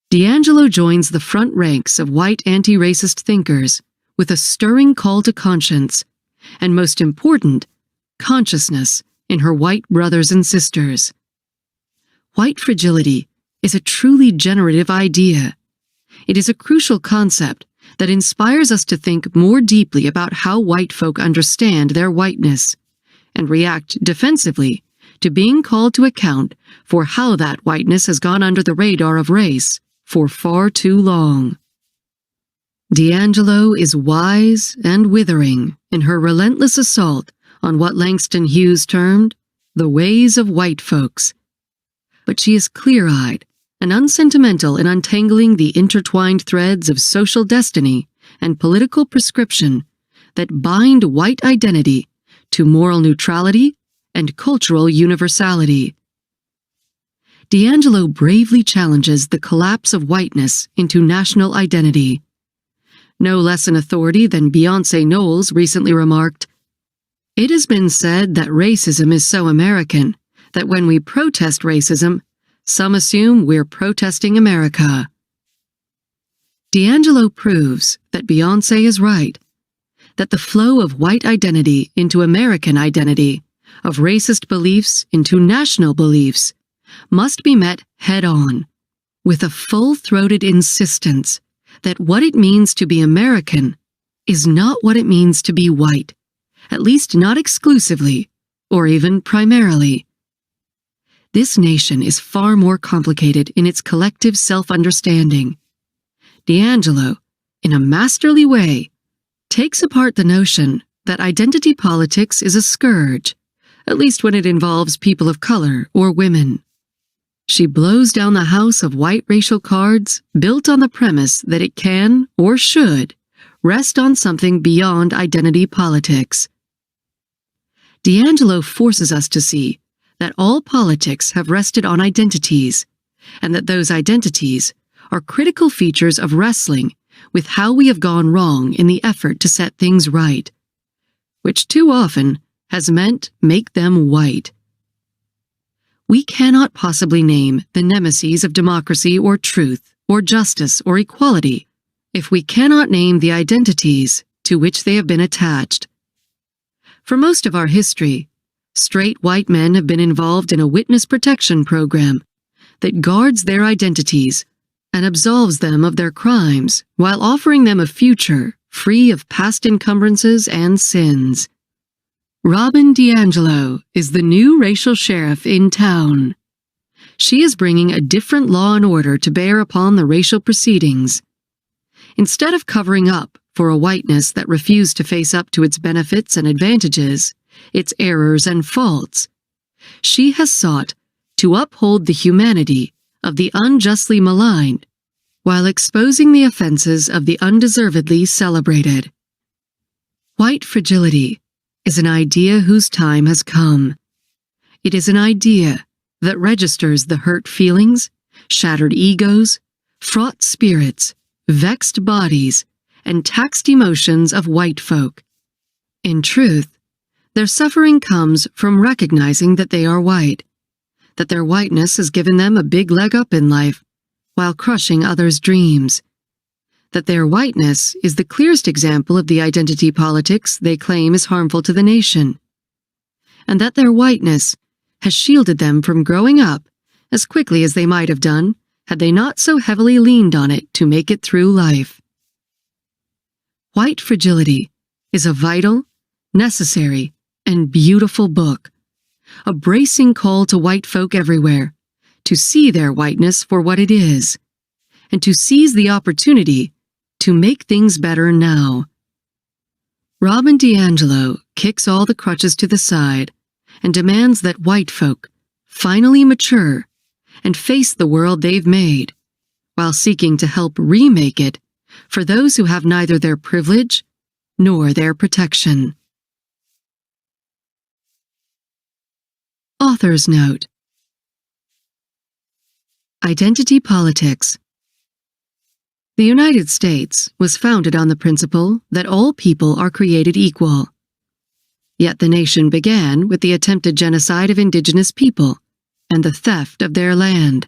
D'Angelo joins the front ranks of white anti-racist thinkers with a stirring call to conscience, and most important, consciousness in her white brothers and sisters. White fragility is a truly generative idea. It is a crucial concept that inspires us to think more deeply about how white folk understand their whiteness and react defensively to being called to account for how that whiteness has gone under the radar of race for far too long. D'Angelo is wise and withering in her relentless assault on what Langston Hughes termed the ways of white folks. But she is clear-eyed and unsentimental in untangling the intertwined threads of social destiny and political prescription that bind white identity to moral neutrality and cultural universality. D'Angelo bravely challenges the collapse of whiteness into national identity. No less an authority than Beyonce Knowles recently remarked, "It has been said that racism is so American that when we protest racism, some assume we're protesting America." D'Angelo proves that Beyonce is right, that the flow of white identity into American identity, of racist beliefs into national beliefs, must be met head-on, with a full-throated insistence that what it means to be American is not what it means to be white, at least not exclusively, or even primarily. This nation is far more complicated in its collective self-understanding. D'Angelo, in a masterly way, takes apart the notion that identity politics is a scourge, at least when it involves people of color or women. She blows down the house of white racial cards built on the premise that it can, or should, rest on something beyond identity politics. D'Angelo forces us to see that all politics have rested on identities, and that those identities are critical features of wrestling with how we have gone wrong in the effort to set things right, which too often has meant make them white. We cannot possibly name the nemeses of democracy or truth or justice or equality if we cannot name the identities to which they have been attached. For most of our history, straight white men have been involved in a witness protection program that guards their identities and absolves them of their crimes while offering them a future free of past encumbrances and sins. Robin DiAngelo is the new racial sheriff in town. She is bringing a different law and order to bear upon the racial proceedings. Instead of covering up for a whiteness that refused to face up to its benefits and advantages, its errors and faults, she has sought to uphold the humanity of the unjustly maligned while exposing the offenses of the undeservedly celebrated. White fragility is an idea whose time has come. It is an idea that registers the hurt feelings, shattered egos, fraught spirits, vexed bodies, and taxed emotions of white folk. In truth, their suffering comes from recognizing that they are white, that their whiteness has given them a big leg up in life while crushing others' dreams, that their whiteness is the clearest example of the identity politics they claim is harmful to the nation, and that their whiteness has shielded them from growing up as quickly as they might have done had they not so heavily leaned on it to make it through life. White Fragility is a vital, necessary, and beautiful book, a bracing call to white folk everywhere to see their whiteness for what it is, and to seize the opportunity to make things better now. Robin DiAngelo kicks all the crutches to the side and demands that white folk finally mature and face the world they've made, while seeking to help remake it for those who have neither their privilege nor their protection. Author's Note: Identity Politics. The United States was founded on the principle that all people are created equal. Yet the nation began with the attempted genocide of indigenous people and the theft of their land.